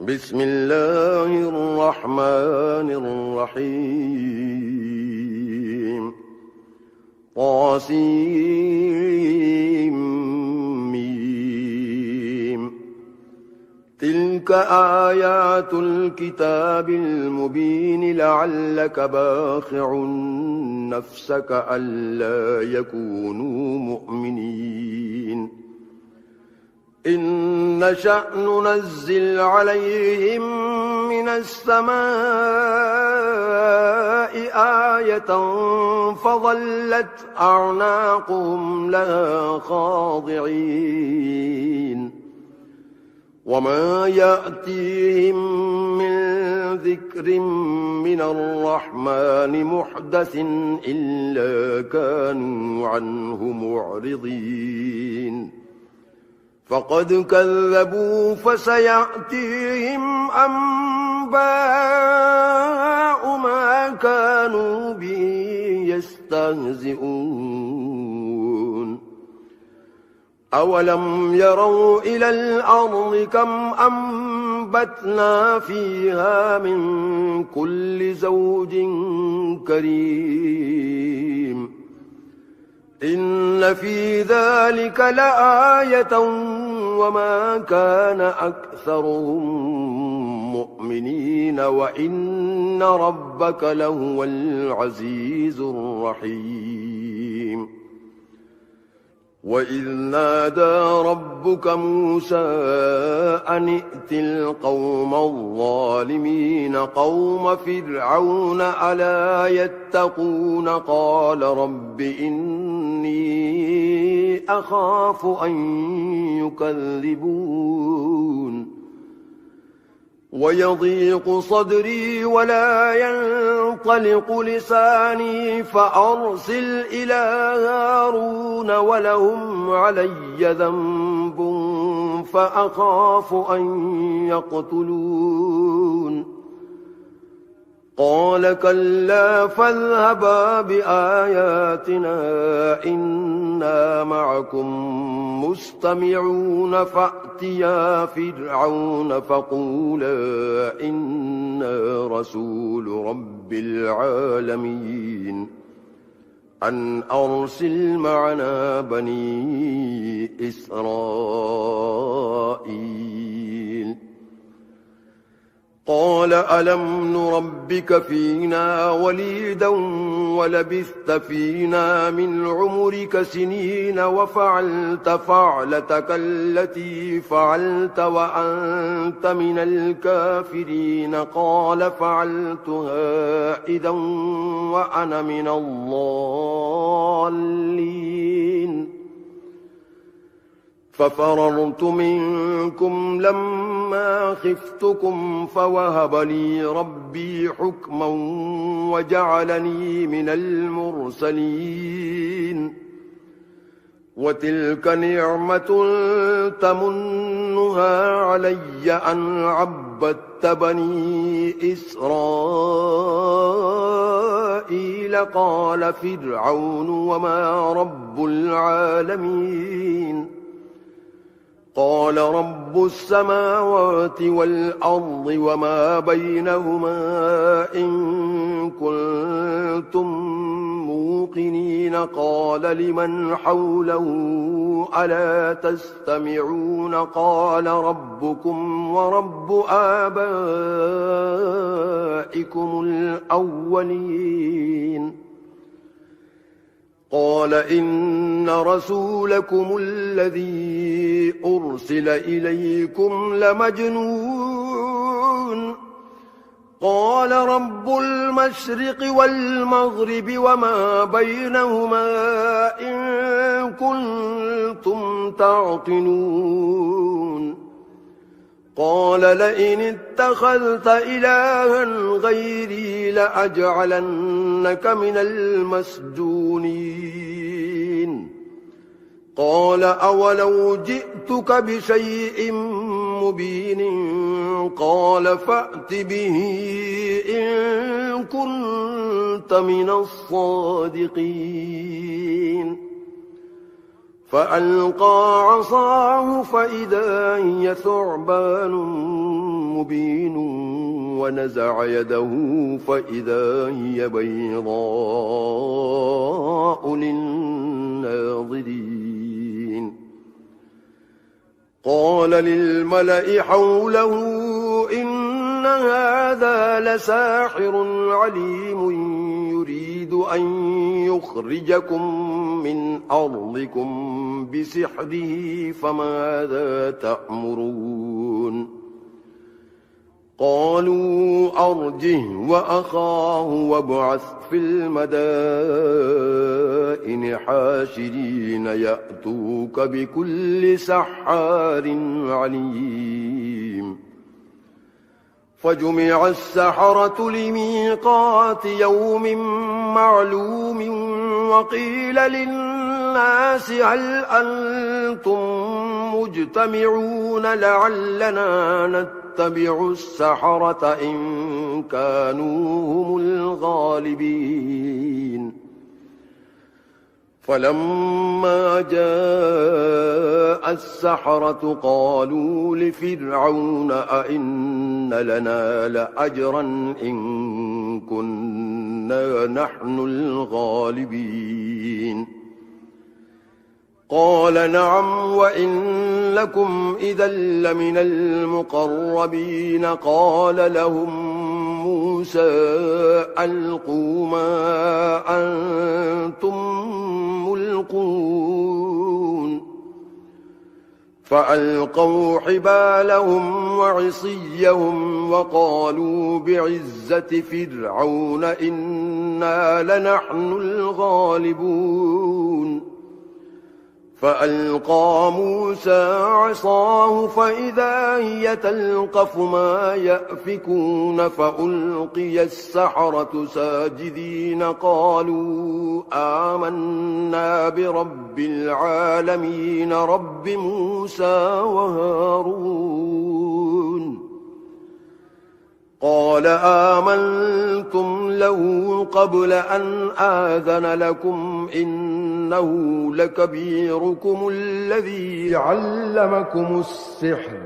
بسم الله الرحمن الرحيم. طاسيم. تلك آيات الكتاب المبين لعلك باخع نفسك ألا يكونوا مؤمنين. إن نشأ ننزل عليهم من السماء آية فظلت أعناقهم لها خاضعين. وما يأتيهم من ذكر من الرحمن محدث إلا كانوا عنه معرضين. فقد كذبوا فسيأتيهم أنباء ما كانوا به يستهزئون. أولم يروا إلى الأرض كم أنبتنا فيها من كل زوج كريم. إن في ذلك لآية وما كان أكثرهم مؤمنين وإن ربك لهو العزيز الرحيم. وإذ نادى ربك موسى أن ائت القوم الظالمين قوم فرعون ألا يتقون قال رب إني أخاف أن يكذبون. ويضيق صدري ولا ينطلق لساني فأرسل إلى هارون ولهم علي ذنب فأخاف أن يقتلون. قال كلا فاذهبا بآياتنا إنا معكم مستمعون فأتيا فرعون فقولا إنا رسول رب العالمين أن أرسل معنا بني إسرائيل. قال ألم نربك فينا وليدا ولبثت فينا من عمرك سنين وفعلت فعلتك التي فعلت وأنت من الكافرين. قال فعلتها إذا وأنا من الضالين. ففررت منكم لما خفتكم فوهب لي ربي حكما وجعلني من المرسلين. وتلك نعمة تمنها علي أن عبدت بني إسرائيل. قال فرعون وما رب العالمين. قال رب السماوات والأرض وما بينهما إن كنتم موقنين. قال لمن حوله ألا تستمعون. قال ربكم ورب آبائكم الأولين. قال إن رسولكم الذي أرسل إليكم لمجنون. قال رب المشرق والمغرب وما بينهما إن كنتم تعقلون. قال لئن اتخذت إلها غيري لأجعلنك من المسجونين. قال أولو جئتك بشيء مبين. قال فأت به إن كنت من الصادقين. فألقى عصاه فإذا هي ثعبان مبين ونزع يده فإذا هي بيضاء للناظرين قال للملأ حوله إن هذا لساحر عليم يريد أن يخرجكم من أرضكم بسحره فماذا تأمرون قالوا أرجه وأخاه وابعث في المدائن حاشرين يأتوك بكل سحار عليم فجمع السحرة لميقات يوم معلوم وقيل للناس هل أنتم مجتمعون لعلنا نتبع السحرة إن كانوا هم الغالبين فلما جاء السحرة قالوا لفرعون أئن لنا لأجرا إن كنا نحن الغالبين قال نعم وإنكم إذا لمن المقربين قال لهم موسى ألقوا ما أنتم ملقون فألقوا حبالهم وعصيهم وقالوا بعزة فرعون إنا لنحن الغالبون فألقى موسى عصاه فإذا هي تلقف ما يأفكون فألقي السحرة ساجدين قالوا آمنا برب العالمين رب موسى وهارون قال آمنتم له قبل أن آذن لكم إنه لكبيركم الذي علمكم السحر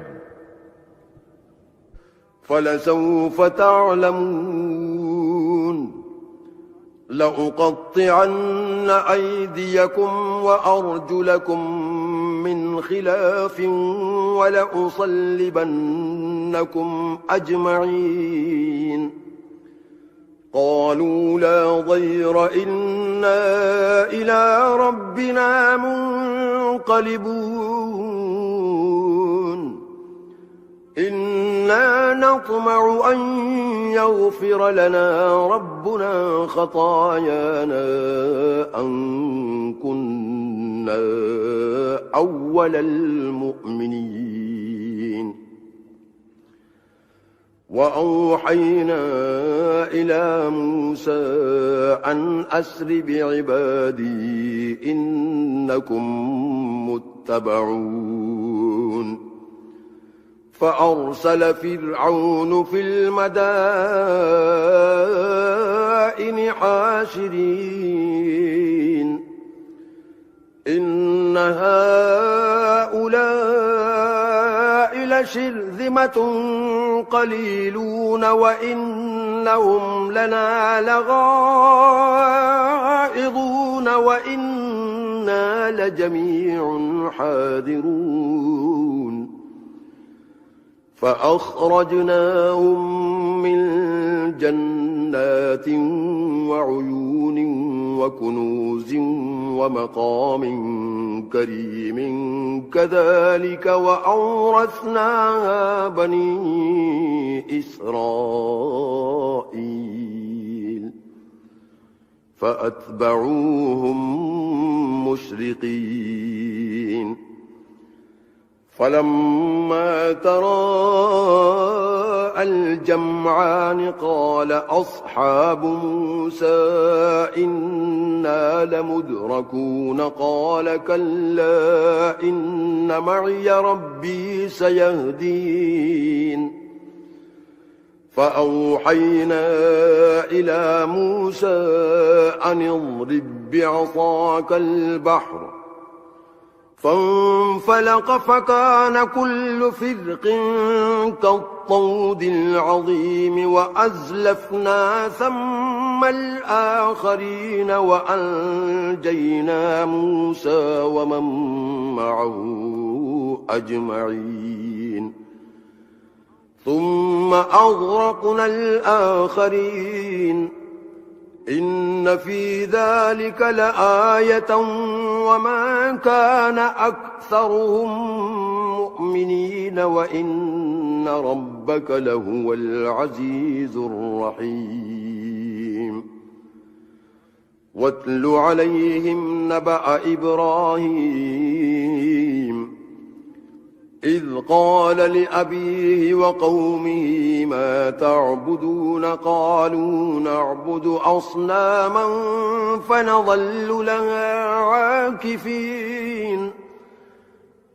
فلسوف تعلمون لأقطعن أيديكم وأرجلكم من خلاف ولأصلبنكم أجمعين قالوا لا ضير إنا إلى ربنا منقلبون إنا نطمع أن يغفر لنا ربنا خطايانا أن كنا أول المؤمنين وأوحينا إلى موسى أن أسر بعبادي إنكم متبعون فأرسل فرعون في المدائن حاشرين إن هؤلاء لشرذمة قليلون وإنهم لنا لغائظون وإنا لجميع حاذرون فأخرجناهم من جنات وعيون وكنوز ومقام كريم كذلك وأورثناها بني إسرائيل فأتبعوهم مشرقين فلما تراءى الجمعان قال أصحاب موسى إنا لمدركون قال كلا إن معي ربي سيهدين فأوحينا إلى موسى أن اضرب بعصاك البحر فانفلق فكان كل فرق كالطود العظيم وأزلفنا ثم الآخرين وأنجينا موسى ومن معه أجمعين ثم أغرقنا الآخرين إن في ذلك لآية وما كان أكثرهم مؤمنين وإن ربك لهو العزيز الرحيم واتل عليهم نبأ إبراهيم إذ قال لأبيه وقومه ما تعبدون قالوا نعبد أصناما فنظل لها عاكفين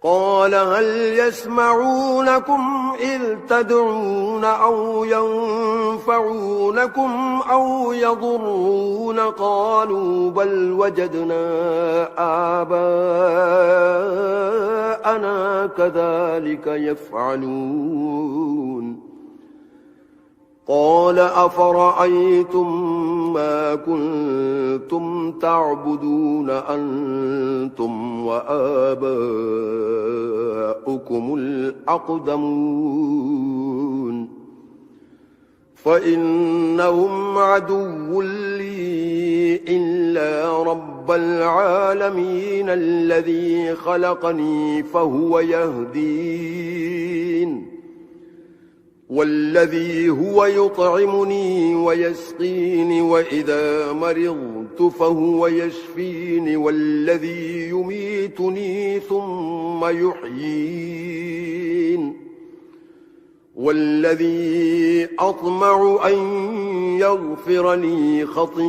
قال هل يسمعونكم إذ تدعون أو ينفعونكم أو يضرون قالوا بل وجدنا آباءنا كذلك يفعلون قال أفرأيتم ما كنتم تعبدون أنتم وآباؤكم الأقدمون فإنهم عدو لي إلا رب العالمين الذي خلقني فهو يهدين والذي هو يطعمني ويسقيني وإذا مرضت فهو يشفيني والذي يميتني ثم يحيين والذي أطمع أن يغفر لي خطيئتي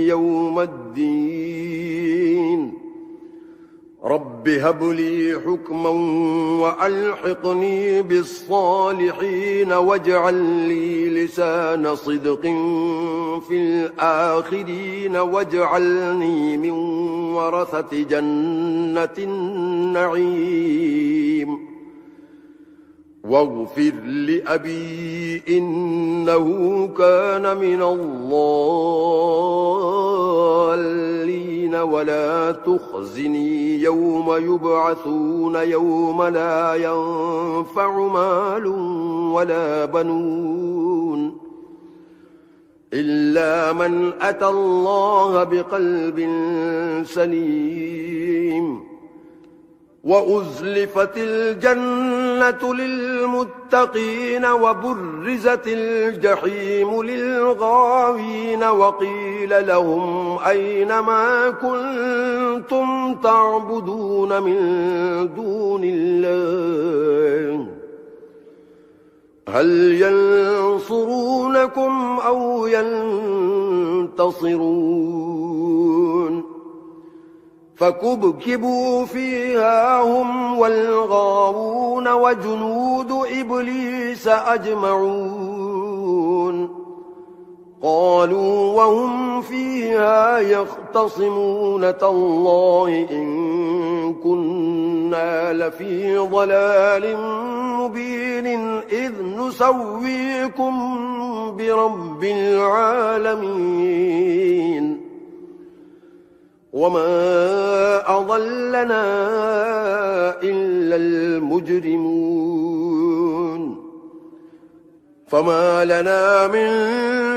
يوم الدين رب هب لي حكما وألحقني بالصالحين واجعل لي لسان صدق في الآخرين واجعلني من ورثة جنة النعيم واغفر لأبي إنه كان من الضالين ولا تخزني يوم يبعثون يوم لا ينفع مال ولا بنون إلا من أتى الله بقلب سليم وأزلفت الجنة للمتقين وبرزت الجحيم للغاوين وقيل لهم أين ما كنتم تعبدون من دون الله هل ينصرونكم أو ينتصرون فكبكبوا فيها هم والغاوون وجنود إبليس أجمعون قالوا وهم فيها يختصمون تالله إن كنا لفي ضلال مبين إذ نسويكم برب العالمين وما أضلنا إلا المجرمون فما لنا من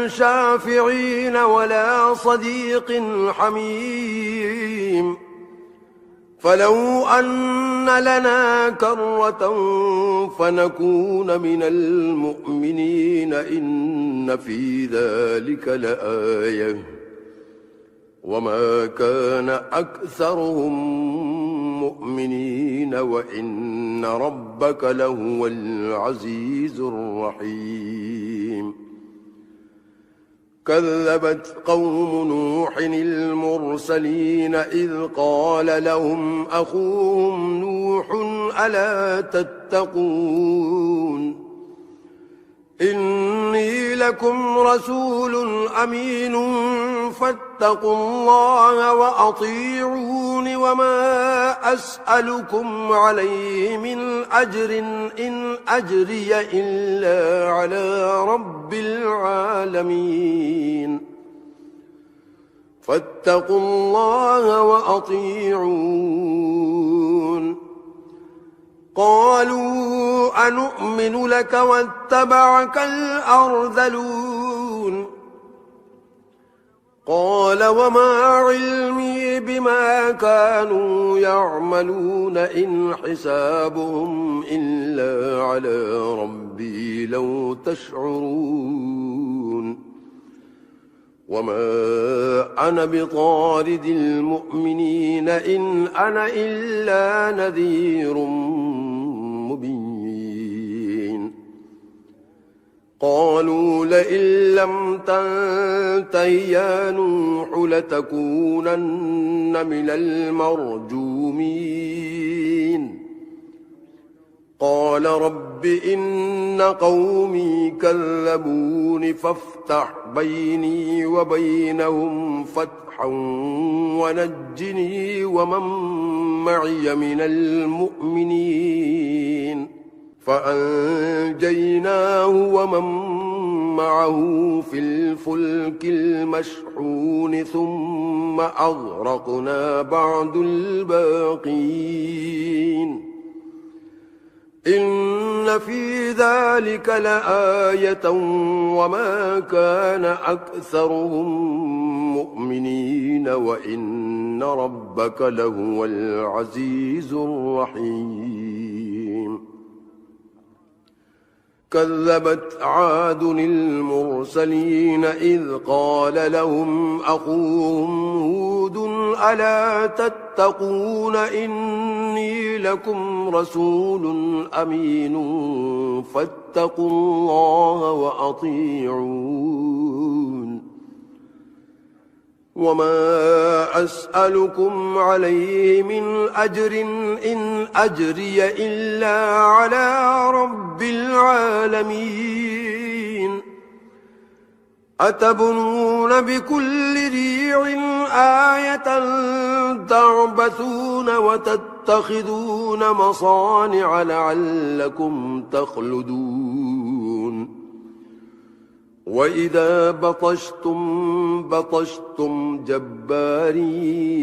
شافعين ولا صديق حميم فلو أن لنا كرة فنكون من المؤمنين إن في ذلك لآية وما كان أكثرهم مؤمنين وإن ربك لهو العزيز الرحيم كذبت قوم نوح المرسلين إذ قال لهم أخوهم نوح ألا تتقون إني لكم رسول أمين فاتقوا الله وأطيعون وما أسألكم عليه من أجر إن أجري إلا على رب العالمين فاتقوا الله وأطيعون قالوا أنؤمن لك واتبعك الأرذلون قال وما علمي بما كانوا يعملون إن حسابهم إلا على ربي لو تشعرون وما أنا بطارد المؤمنين إن أنا إلا نذير مبين قالوا لئن لم تنته يا نوح لتكونن من المرجومين قال رب إن قومي كذبون فافتح بيني وبينهم فتحا ونجني ومن معي من المؤمنين فأنجيناه ومن معه في الفلك المشحون ثم أغرقنا بعد الباقين إن في ذلك لآية وما كان أكثرهم مؤمنين وإن ربك لهو العزيز الرحيم كذبت عاد المرسلين إذ قال لهم أخوهم هود ألا تتقون إني لكم رسول أمين فاتقوا الله وأطيعون وما أسألكم عليه من أجر إن أجري إلا على رب العالمين أتبنون بكل ريع آية تعبثون وتتخذون مصانع لعلكم تخلدون وإذا بطشتم جبارين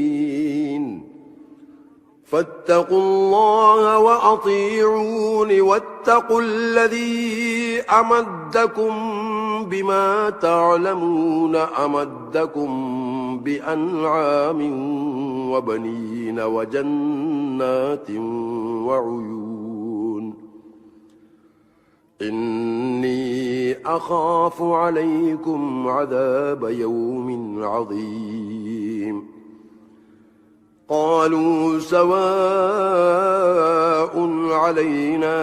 فاتقوا الله وأطيعون واتقوا الذي أمدكم بما تعلمون أمدكم بأنعام وبنين وجنات وعيون إني أخاف عليكم عذاب يوم عظيم قالوا سواء علينا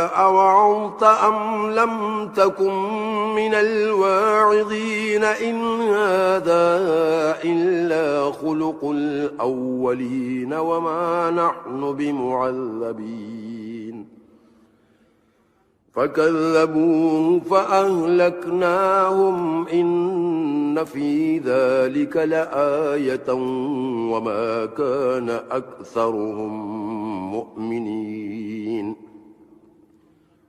أوعظت أم لم تكن من الواعظين إن هذا إلا خلق الأولين وما نحن بمعذبين فكذبوه فأهلكناهم إن في ذلك لآية وما كان أكثرهم مؤمنين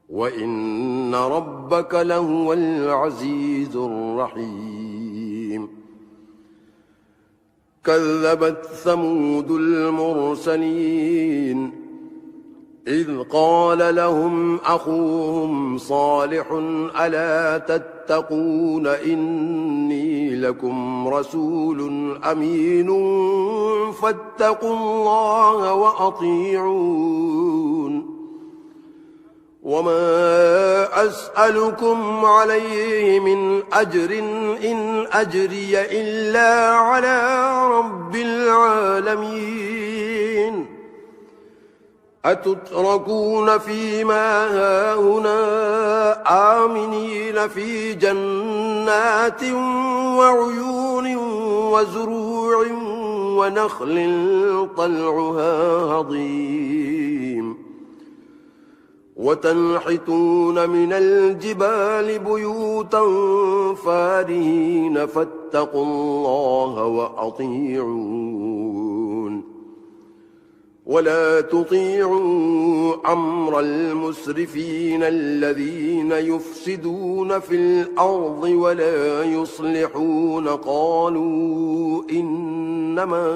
وإن ربك لهو العزيز الرحيم كذبت ثمود المرسلين إذ قال لهم أخوهم صالح ألا تتقون إني لكم رسول أمين فاتقوا الله وأطيعون وما أسألكم عليه من أجر إن أجري إلا على رب العالمين أتتركون فيما هاهنا آمنين في جنات وعيون وزروع ونخل طلعها هضيم وتنحتون من الجبال بيوتا فارهين فاتقوا الله وأطيعون ولا تطيعوا أمر المسرفين الذين يفسدون في الأرض ولا يصلحون قالوا إنما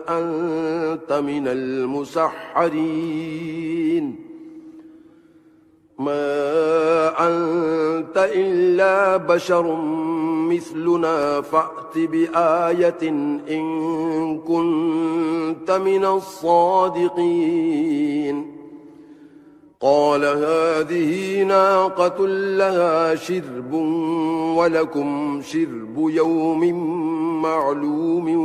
أنت من المسحرين ما أنت إلا بشر مثلنا فأت بآية إن كنت من الصادقين قال هذه ناقة لها شرب ولكم شرب يوم معلوم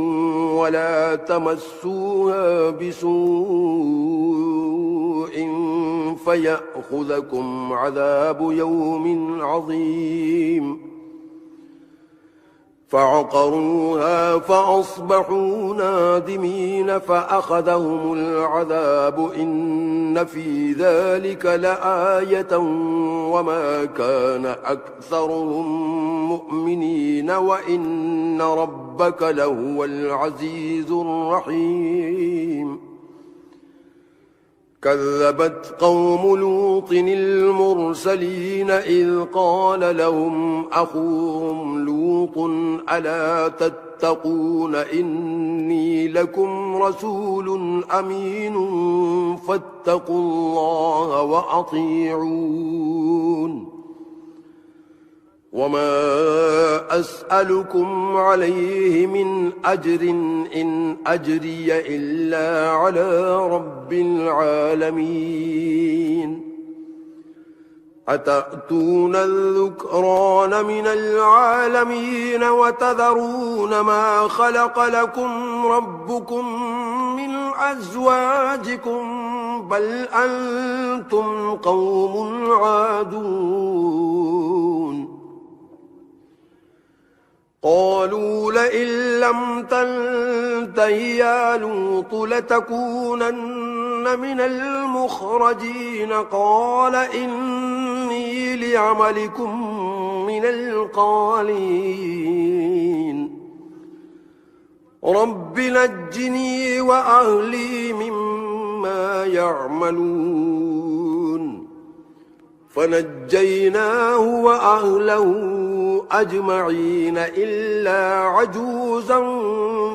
ولا تمسوها بسوء فيأخذكم عذاب يوم عظيم فعقروها فأصبحوا نادمين فأخذهم العذاب إن في ذلك لآية وما كان أكثرهم مؤمنين وإن ربك لهو العزيز الرحيم كذبت قوم لوط المرسلين إذ قال لهم أخوهم لوط ألا تتقون إني لكم رسول أمين فاتقوا الله وأطيعون وما أسألكم عليه من أجر إن أجري إلا على رب العالمين أتأتون الذكران من العالمين وتذرون ما خلق لكم ربكم من أزواجكم بل أنتم قوم عادون قالوا لئن لم تنته يا لوط لتكونن من المخرجين قال إني لعملكم من القالين رب نجني وأهلي مما يعملون فنجيناه وأهله أجمعين إلا عجوزا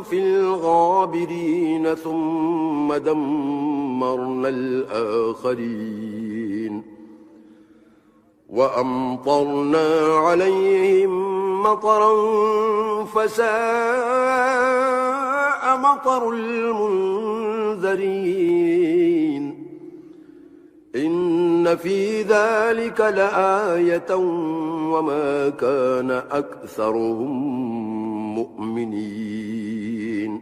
في الغابرين ثم دمرنا الآخرين وأمطرنا عليهم مطرا فساء مطر المنذرين إن في ذلك لآية وما كان أكثرهم مؤمنين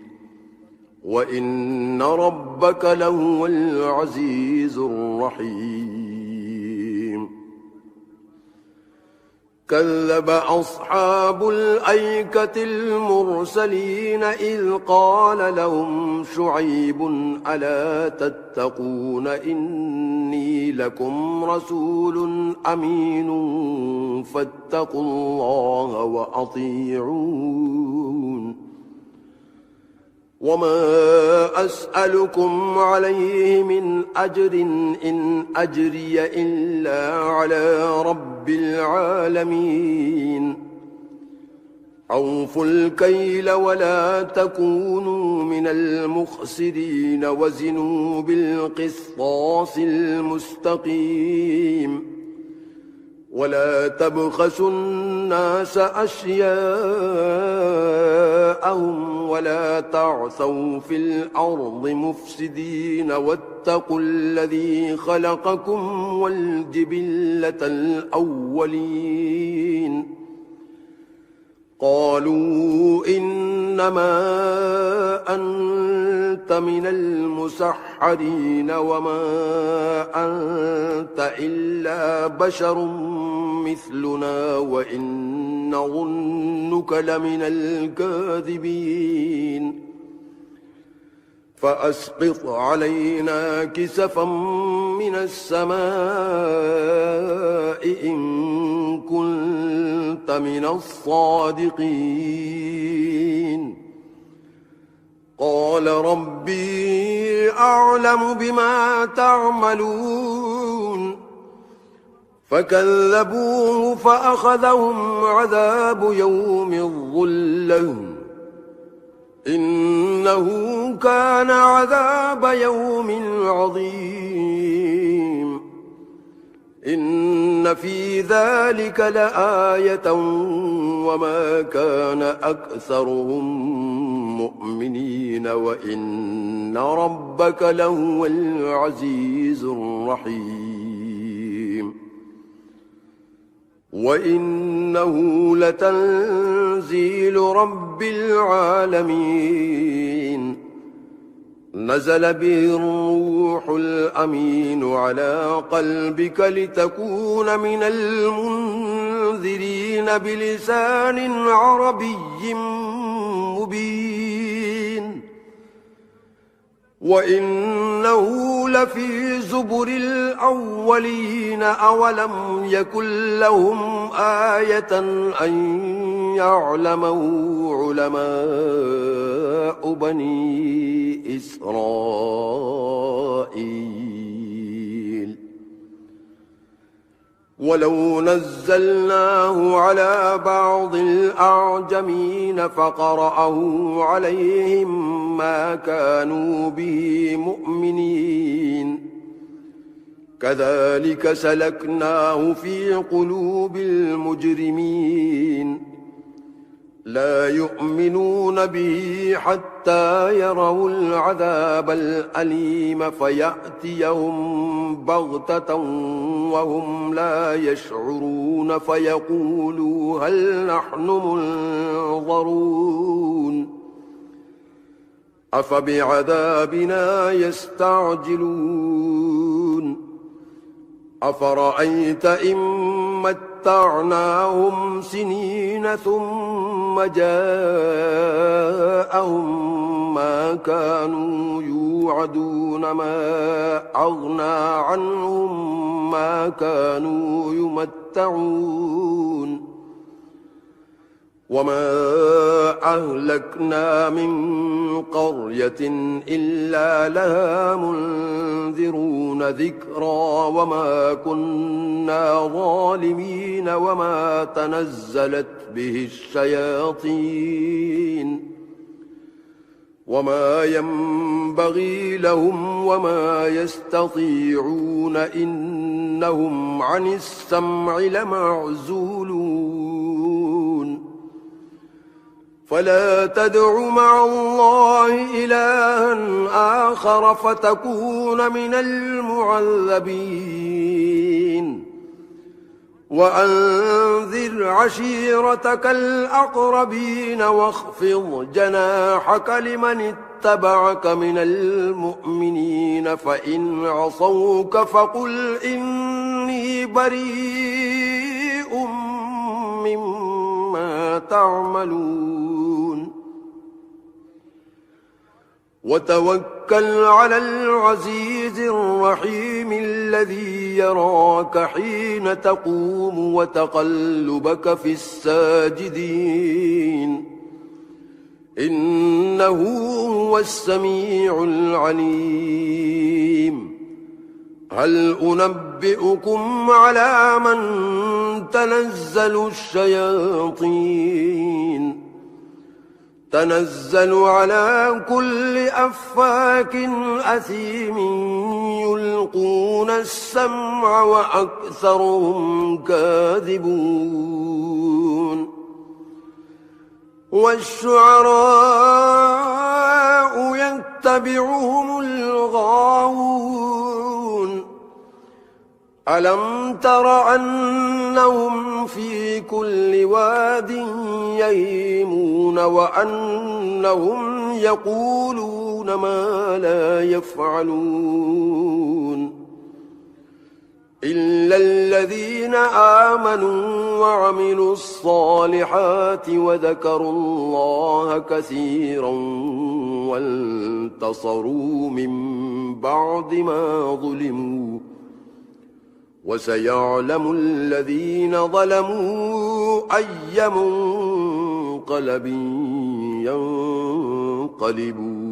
وإن ربك لهو العزيز الرحيم كذب أصحاب الأيكة المرسلين إذ قال لهم شعيب ألا تتقون إني لكم رسول أمين فاتقوا الله وأطيعون وما أسألكم عليه من أجر إن أجري إلا على رب العالمين أوفوا الكيل ولا تكونوا من المخسرين وزنوا بالقسطاس المستقيم ولا تبخسوا الناس أشياءهم ولا تعثوا في الأرض مفسدين واتقوا الذي خلقكم والجبلة الأولين قالوا إنما أنت من المسحرين وما أنت إلا بشر مثلنا وإن نظنك لمن الكاذبين فأسقط علينا كسفا من السماء إن كنت من الصادقين قال ربي أعلم بما تعملون فكذبوه فأخذهم عذاب يوم الظلة إنه كان عذاب يوم عظيم إن في ذلك لآية وما كان أكثرهم مؤمنين وإن ربك لهو العزيز الرحيم وإنه لتنزيل رب العالمين نزل به الروح الأمين على قلبك لتكون من المنذرين بلسان عربي مبين وإنه لفي زبر الأولين أولم يكن لهم آية أن يعلمه علماء بني إسرائيل ولو نزلناه على بعض الأعجمين فقرأه عليهم ما كانوا به مؤمنين كذلك سلكناه في قلوب المجرمين لا يؤمنون به حتى يروا العذاب الأليم فيأتيهم بغتة وهم لا يشعرون فيقولوا هل نحن منظرون أفبعذابنا يستعجلون أفرأيت إن متعناهم سنين ثم جاءهم ما كانوا يوعدون ما أغنى عنهم ما كانوا يمتعون وما أهلكنا من قرية إلا لها منذرون ذكرى وما كنا ظالمين وما تنزلت به الشياطين وما ينبغي لهم وما يستطيعون إنهم عن السمع لمعزولون فلا تدع مع الله إلها آخر فتكون من المعذبين وأنذر عشيرتك الأقربين واخفض جناحك لمن اتبعك من المؤمنين فإن عصوك فقل إني بريء مما تعملون وتوكل على العزيز الرحيم الذي يراك حين تقوم وتقلبك في الساجدين إنه هو السميع العليم هل أنبئكم على من تنزل الشياطين تنزل على كل أفاك أثيم يلقون السمع وأكثرهم كاذبون والشعراء يتبعهم الغاوون ألم تر أنهم في كل واد يهيمون وأنهم يقولون ما لا يفعلون إلا إلا الذين آمنوا وعملوا الصالحات وذكروا الله كثيرا وانتصروا من بعد ما ظلموا وسيعلم الذين ظلموا أي منقلب ينقلبون